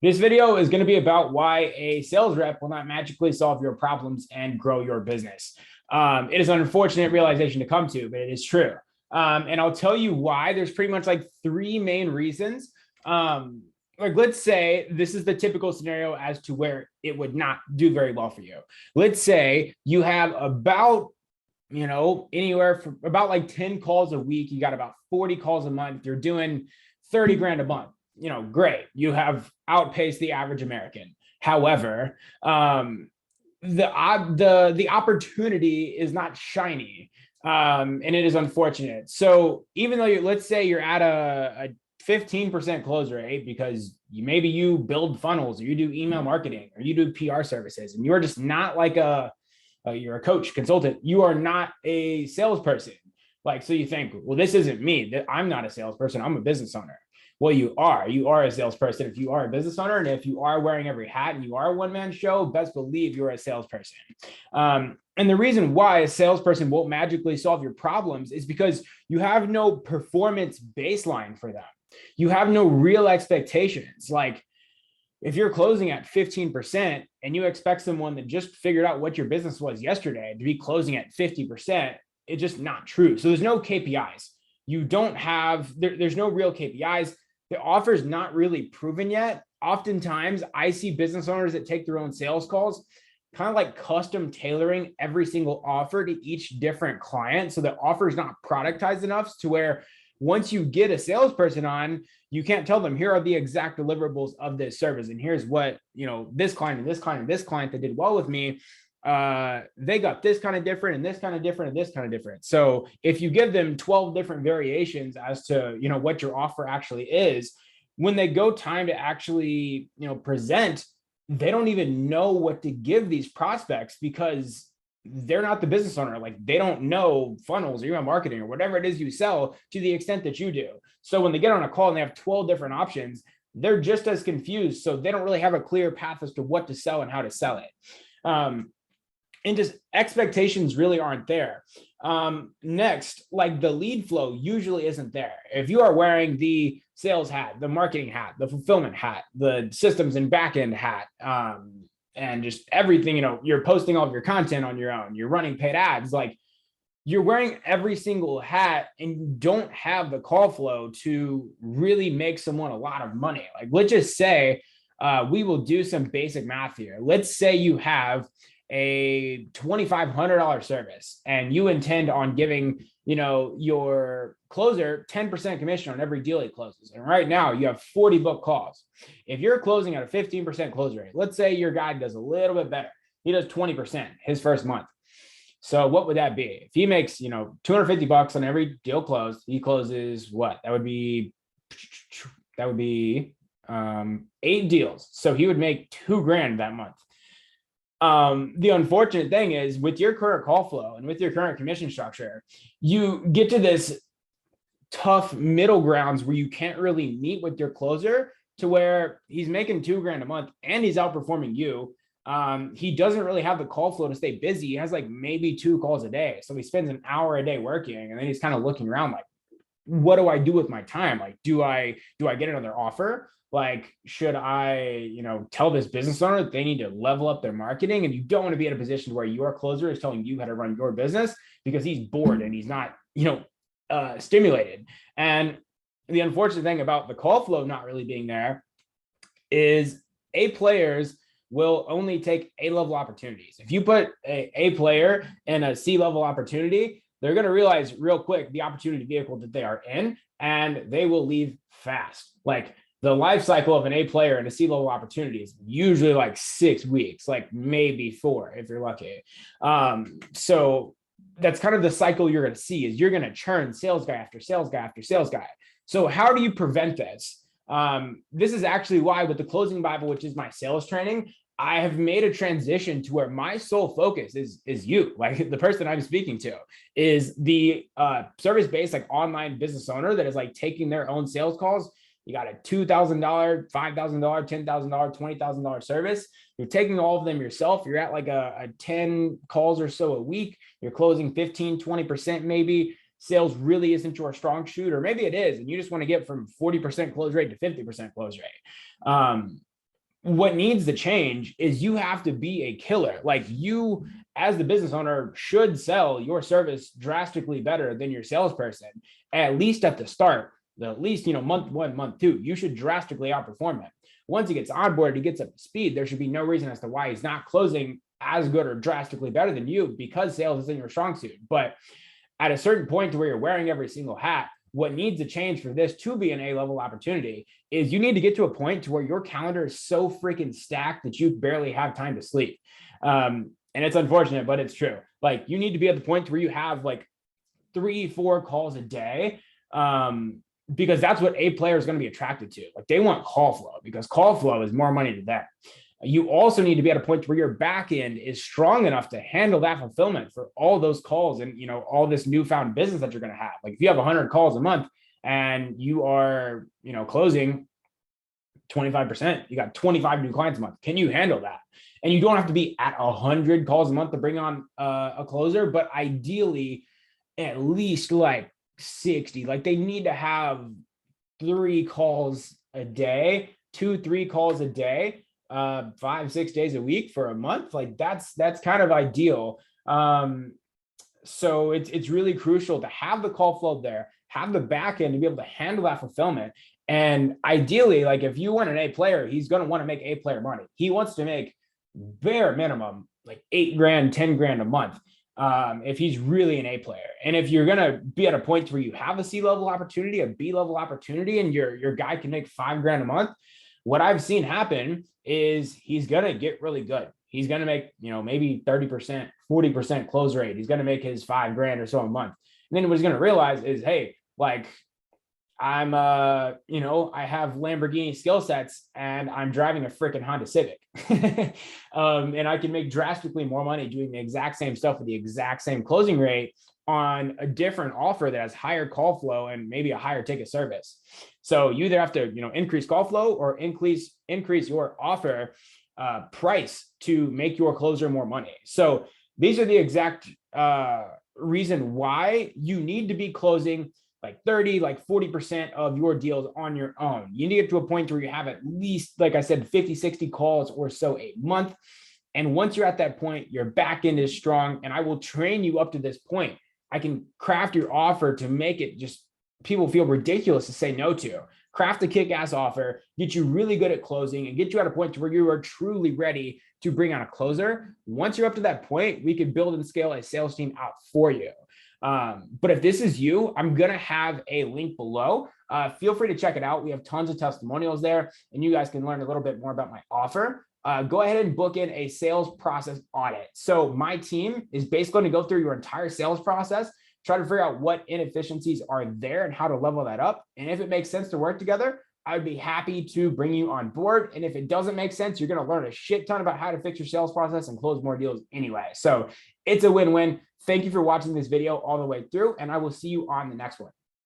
This video is going to be about why a sales rep will not magically solve your problems and grow your business. It is an unfortunate realization to come to, but it is true. And I'll tell you why. There's pretty much like three main reasons. Like, let's say this is the typical scenario as to where it would not do very well for you. Let's say you have about anywhere from about like 10 calls a week. You got about 40 calls a month. You're doing 30 grand a month. Great. You have outpaced the average American. However, the opportunity is not shiny, and it is unfortunate. So even though let's say you're at a 15% close rate because maybe you build funnels or you do email marketing or you do PR services, and you're just not like you're a coach, consultant. You are not a salesperson. So you think, well, this isn't me. I'm not a salesperson. I'm a business owner. Well, you are a salesperson if you are a business owner. And if you are wearing every hat and you are a one-man show, best believe you're a salesperson. And the reason why a salesperson won't magically solve your problems is because you have no performance baseline for them. You have no real expectations. Like, if you're closing at 15% and you expect someone that just figured out what your business was yesterday to be closing at 50%, it's just not true. So there's no KPIs. You don't have, there's no real KPIs. The offer is not really proven yet. Oftentimes I see business owners that take their own sales calls, kind of like custom tailoring every single offer to each different client. So the offer is not productized enough to where once you get a salesperson on, you can't tell them, here are the exact deliverables of this service. And here's what, this client and this client and this client that did well with me, they got this kind of different and this kind of different and this kind of different. So if you give them 12 different variations as to, what your offer actually is, when they go time to actually, present, they don't even know what to give these prospects because they're not the business owner. Like, they don't know funnels or email marketing or whatever it is you sell to the extent that you do. So when they get on a call and they have 12 different options, they're just as confused. So they don't really have a clear path as to what to sell and how to sell it. And just expectations really aren't there. Next, like, the lead flow usually isn't there. If you are wearing the sales hat, the marketing hat, the fulfillment hat, the systems and backend hat, and just everything, you're posting all of your content on your own, you're running paid ads, like, you're wearing every single hat and you don't have the call flow to really make someone a lot of money. Like, let's just say, we will do some basic math here. Let's say you have a $2,500 service and you intend on giving, your closer 10% commission on every deal he closes. And right now you have 40 book calls. If you're closing at a 15% close rate, let's say your guy does a little bit better. He does 20% his first month. So what would that be? If he makes, $250 on every deal closed, he closes what? That would be 8 deals. So he would make $2,000 that month. The unfortunate thing is, with your current call flow and with your current commission structure, you get to this tough middle grounds where you can't really meet with your closer to where he's making $2,000 a month and he's outperforming you. He doesn't really have the call flow to stay busy. He has like maybe 2 calls a day. So he spends an hour a day working, and then he's kind of looking around like, what do I do with my time? Like, do I get another offer? Like, should I, tell this business owner that they need to level up their marketing? And you don't want to be in a position where your closer is telling you how to run your business because he's bored and he's not, stimulated. And the unfortunate thing about the call flow not really being there is A players will only take A-level opportunities. If you put a player in a C-level opportunity, they're going to realize real quick the opportunity vehicle that they are in, and they will leave fast. Like, the life cycle of an A player in a C-level opportunity is usually like 6 weeks, like maybe 4 if you're lucky. So that's kind of the cycle you're going to see, is you're going to churn sales guy after sales guy after sales guy. So how do you prevent this? This is actually why with the Closing Bible, which is my sales training, I have made a transition to where my sole focus is you. Like, the person I'm speaking to is the service-based, like, online business owner that is like taking their own sales calls. You got a $2,000, $5,000, $10,000, $20,000 service. You're taking all of them yourself. You're at like a 10 calls or so a week. You're closing 15, 20% maybe. Sales really isn't your strong suit, or maybe it is, and you just want to get from 40% close rate to 50% close rate. what needs to change is you have to be a killer. Like, you as the business owner should sell your service drastically better than your salesperson, at least at the start. At least, month one, month two, you should drastically outperform him. Once he gets onboarded, he gets up to speed, there should be no reason as to why he's not closing as good or drastically better than you, because sales isn't your strong suit. But at a certain point to where you're wearing every single hat, what needs to change for this to be an A-level opportunity is you need to get to a point to where your calendar is so freaking stacked that you barely have time to sleep. And it's unfortunate, but it's true. Like, you need to be at the point where you have like 3-4 calls a day, because that's what a player is going to be attracted to. Like, they want call flow because call flow is more money to them. You also need to be at a point where your back end is strong enough to handle that fulfillment for all those calls and, all this newfound business that you're going to have. Like, if you have 100 calls a month and you are, closing 25%, you got 25 new clients a month. Can you handle that? And you don't have to be at 100 calls a month to bring on a closer, but ideally at least like 60. Like, they need to have 3 calls a day, 2-3 calls a day, 5-6 days a week for a month. Like, that's kind of ideal. So it's really crucial to have the call flow there, have the back end to be able to handle that fulfillment. And ideally, like, if you want an A player, he's going to want to make A player money. He wants to make bare minimum like $8,000, $10,000 a month, if he's really an A player. And if you're going to be at a point where you have a C-level opportunity, a B-level opportunity, and your guy can make $5,000 a month, what I've seen happen is he's going to get really good. He's going to make, maybe 30%, 40% close rate. He's going to make his $5,000 or so a month. And then what he's going to realize is, hey, like, I'm, I have Lamborghini skill sets and I'm driving a freaking Honda Civic. And I can make drastically more money doing the exact same stuff with the exact same closing rate on a different offer that has higher call flow and maybe a higher ticket service. So you either have to, increase call flow or increase your offer price to make your closer more money. So these are the exact reason why you need to be closing like 30, like 40% of your deals on your own. You need to get to a point where you have at least, like I said, 50, 60 calls or so a month. And once you're at that point, your back end is strong, and I will train you up to this point. I can craft your offer to make it just people feel ridiculous to say no to. Craft a kick-ass offer, get you really good at closing, and get you at a point where you are truly ready to bring on a closer. Once you're up to that point, we can build and scale a sales team out for you. But if this is you, I'm going to have a link below. Feel free to check it out. We have tons of testimonials there, and you guys can learn a little bit more about my offer. Go ahead and book in a sales process audit. So my team is basically going to go through your entire sales process, try to figure out what inefficiencies are there and how to level that up. And if it makes sense to work together, I would be happy to bring you on board. And if it doesn't make sense, you're going to learn a shit ton about how to fix your sales process and close more deals anyway. So it's a win-win. Thank you for watching this video all the way through, and I will see you on the next one.